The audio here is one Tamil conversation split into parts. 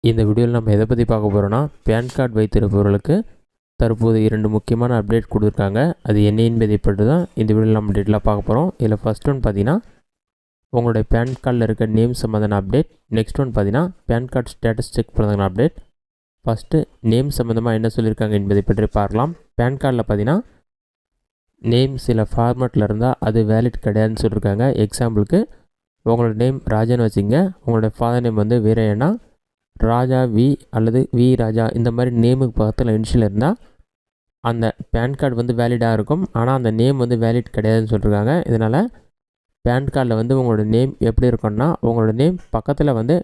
இந்த வீடியோவில் நம்ம எதை பற்றி பார்க்க போகிறோன்னா, பேன் கார்டு வைத்திருப்பவர்களுக்கு தற்போது 2 முக்கியமான அப்டேட் கொடுத்துருக்காங்க. அது என்ன என்பதை பற்றி தான் இந்த வீடியோவில் நம்ம டீட்டெயிலாக பார்க்க போகிறோம். இதில் ஃபஸ்ட் ஒன் பார்த்தீங்கன்னா, உங்களுடைய பேன் கார்டில் இருக்க நேம் சம்மந்தமான அப்டேட். நெக்ஸ்ட் ஒன் பார்த்தீங்கன்னா, பேன் கார்டு ஸ்டேட்டஸ் செக் பண்ணுறதுக்கான அப்டேட். ஃபஸ்ட்டு நேம் சம்மந்தமாக என்ன சொல்லியிருக்காங்க என்பதை பற்றி பார்க்கலாம். பேன் கார்டில் பார்த்தீங்கன்னா, நேம் சில ஃபார்மேட்டில் இருந்தால் அது வேலிட் கிடையாதுன்னு சொல்லியிருக்காங்க. எக்ஸாம்பிளுக்கு உங்களோட நேம் ராஜான்னு வச்சுங்க, உங்களுடைய ஃபாதர் நேம் வந்து வீரையனா, ராஜா வி அல்லது வி ராஜா இந்த மாதிரி நேமுக்கு பக்கத்தில் இனிஷியல் இருந்தால் அந்த பேன் கார்டு வந்து வேலிடாக இருக்கும். ஆனால் அந்த நேம் வந்து வேலிட் கிடையாதுன்னு சொல்லியிருக்காங்க. இதனால் பேன் கார்டில் வந்து உங்களோட நேம் எப்படி இருக்கும்னா, உங்களோட நேம் பக்கத்தில் வந்து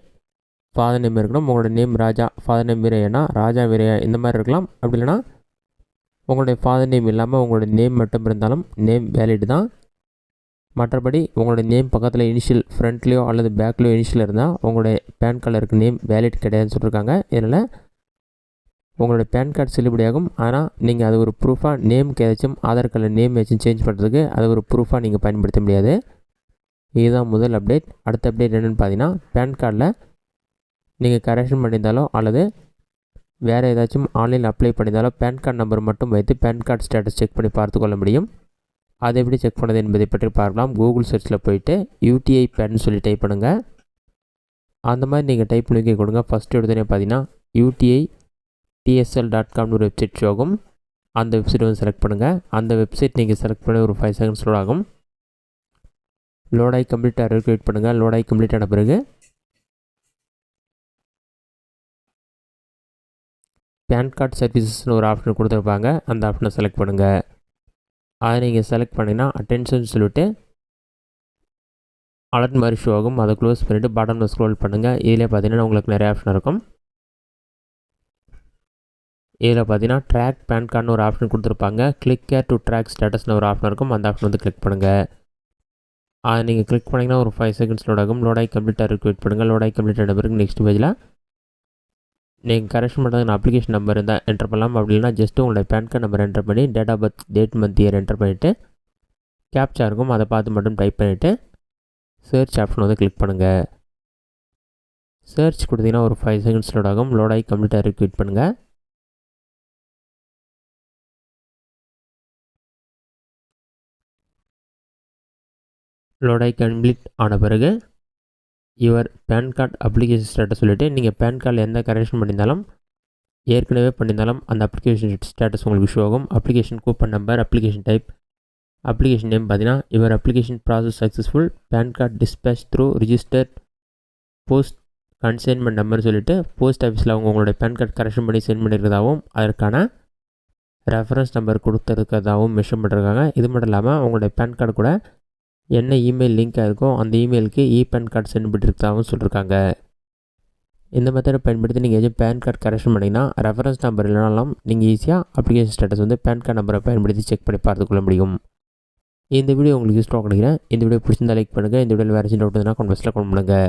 ஃபாதர் நேம் இருக்கணும். உங்களோட நேம் ராஜா, ஃபாதர் நேம் வீரையனா, ராஜா வீரையா இந்த மாதிரி இருக்கலாம். அப்படி இல்லைனா உங்களுடைய ஃபாதர் நேம் இல்லாமல் உங்களோட நேம் மட்டும் இருந்தாலும் நேம் வேலிட் தான். மற்றபடி உங்களுடைய நேம் பக்கத்தில் இனிஷியல் ஃப்ரண்ட்லேயோ அல்லது பேக்லேயோ இனிஷியல் இருந்தால் உங்களுடைய பேன் கார்டில் இருக்க நேம் வேலிட் கிடையாதுன்னு சொல்லியிருக்காங்க. இதனால் உங்களுடைய பேன் கார்டு செல்லுபடியாகும். ஆனால் நீங்கள் அது ஒரு ப்ரூஃபாக நேமுக்கு ஏதாச்சும் ஆதார் கார்டில் நேம் ஏதாச்சும் சேஞ்ச் பண்ணுறதுக்கு அது ஒரு ப்ரூஃபாக நீங்கள் பயன்படுத்த முடியாது. இதுதான் முதல் அப்டேட். அடுத்த அப்டேட் என்னென்னு பார்த்தீங்கன்னா, பேன் கார்டில் நீங்கள் கரெக்ஷன் பண்ணியிருந்தாலோ அல்லது வேறு ஏதாச்சும் ஆன்லைனில் அப்ளை பண்ணியிருந்தாலோ பேன் கார்டு நம்பர் மட்டும் வைத்து பேன் கார்டு ஸ்டேட்டஸ் செக் பண்ணி பார்த்துக்கொள்ள முடியும். அதை எப்படி செக் பண்ணது என்பதை பற்றி பார்க்கலாம். கூகுள் சர்ச்சில் போயிட்டு UTI பேன் சொல்லி டைப் பண்ணுங்கள். அந்த மாதிரி நீங்கள் டைப் பண்ணி கொடுங்க. ஃபஸ்ட்டு எடுத்தோடனே பார்த்தீங்கன்னா UTITSL.com ஒரு வெப்சைட் ஷோகும். அந்த வெப்சைட் வந்து செலக்ட் பண்ணுங்கள். அந்த வெப்சைட் நீங்கள் செலக்ட் பண்ணி ஒரு 5 செகண்ட்ஸ் லோட் ஆகும். லோடாகி கம்ப்ளீட் ஆகிறதுக்கு வெயிட் பண்ணுங்கள். லோடாகி கம்ப்ளீட் ஆன பிறகு பேன் கார்டு சர்வீசஸ்னு ஒரு ஆப்ஷன் கொடுத்துருப்பாங்க. அந்த ஆப்ஷனை செலக்ட் பண்ணுங்கள். அதை நீங்கள் செலக்ட் பண்ணிங்கன்னா அட்டென்ஷன் சொல்லிவிட்டு அலர்ட் மாதிரி ஷோ ஆகும். அதை க்ளோஸ் பண்ணிவிட்டு பாட்டமில் ஸ்க்ரோல் பண்ணுங்கள். இதில் பார்த்தீங்கன்னா உங்களுக்கு நிறைய ஆப்ஷன் இருக்கும். இதில் பார்த்தீங்கன்னா ட்ராக் பேன் கார்டுன்னு ஒரு ஆப்ஷன் கொடுத்துருப்பாங்க. கிளிக் கேர் டு ட்ராக் ஸ்டேட்டஸ்னு ஒரு ஆப்ஷன் இருக்கும். அந்த ஆப்ஷன் வந்து கிளிக் பண்ணுங்கள். அதை நீங்கள் கிளிக் பண்ணிங்கன்னா ஒரு 5 செகண்ட்ஸ் லோட் ஆகும். லோடாகி கம்ப்ளீட்டாக இருக்கு வெயிட் பண்ணுங்கள். லோடாகி கம்ப்ளீட் ஆன பிறகு நெக்ஸ்ட் பேஜில் நீங்கள் கரெக்ஷன் பண்ணுறதுக்கு அப்ளிகேஷன் நம்பர் இருந்தால் என்டர் பண்ணலாம். அப்படி இல்லைனா ஜஸ்ட்டு உங்களுடைய பேன் கார்டு நம்பர் என்டர் பண்ணி date of birth, date, month, year enter பண்ணிவிட்டு கேப்சா இருக்கும். அதை பார்த்து மட்டும் டைப் பண்ணிவிட்டு சர்ச் ஆப்ஷன் வந்து கிளிக் பண்ணுங்கள். சர்ச் கொடுத்தீங்கன்னா ஒரு 5 செகண்ட்ஸ் லோட் ஆகும். லோடாகி கம்ப்ளீட்டாக இருக்கு வெயிட் பண்ணுங்கள். லோடாகி கம்ப்ளீட் ஆன பிறகு your PAN card application status சொல்லிவிட்டு நீங்கள் பேன் கார்டில் எந்த கரெக்ஷன் பண்ணியிருந்தாலும் ஏற்கனவே பண்ணியிருந்தாலும் அந்த அப்ளிகேஷன் ஸ்டேட்டஸ் உங்களுக்கு ஷோ ஆகும். Application coupon number, application type, application name பார்த்தீங்கன்னா your application process successful, pan card dispatch through registered post consignment number சொல்லிவிட்டு போஸ்ட் ஆஃபீஸில் உங்களுடைய பேன் கார்டு கரெக்ஷன் பண்ணி சென்ட் பண்ணியிருக்கிறதாகவும் அதற்கான ரெஃபரன்ஸ் நம்பர் கொடுத்துருக்கிறதாகவும் மென்ஷன் பண்ணியிருக்காங்க. இது மட்டும் இல்லாமல் உங்களுடைய பேன் கார்டு கூட என்ன இமெயில் லிங்காக இருக்கோ அந்த இமெயிலுக்கு பேன் கார்டு சென்ட் பண்ணியிருக்கிறதாகவும் சொல்லியிருக்காங்க. இந்த மெத்தடை பயன்படுத்தி நீங்கள் எதுவும் பேன் கார்டு கரெக்ஷன் பண்ணிங்கன்னா ரெஃபரன்ஸ் நம்பர் இல்லைனாலும் நீங்கள் ஈஸியாக அப்ளிகேஷன் ஸ்டேட்டஸ் வந்து பேன் கார்டு நம்பரை பயன்படுத்தி செக் பண்ணி பார்த்துக்கொள்ள முடியும். இந்த வீடியோ உங்களுக்கு யூஸ்ஃபுல்லாக கிடைக்கிறேன். இந்த வீடியோ பிடிச்சிருந்தா லைக் பண்ணுங்கள். இந்த வீடியோவில் வேறு டவுட் இருந்தால் கமெண்ட் பாக்ஸில் கமெண்ட் பண்ணுங்கள்.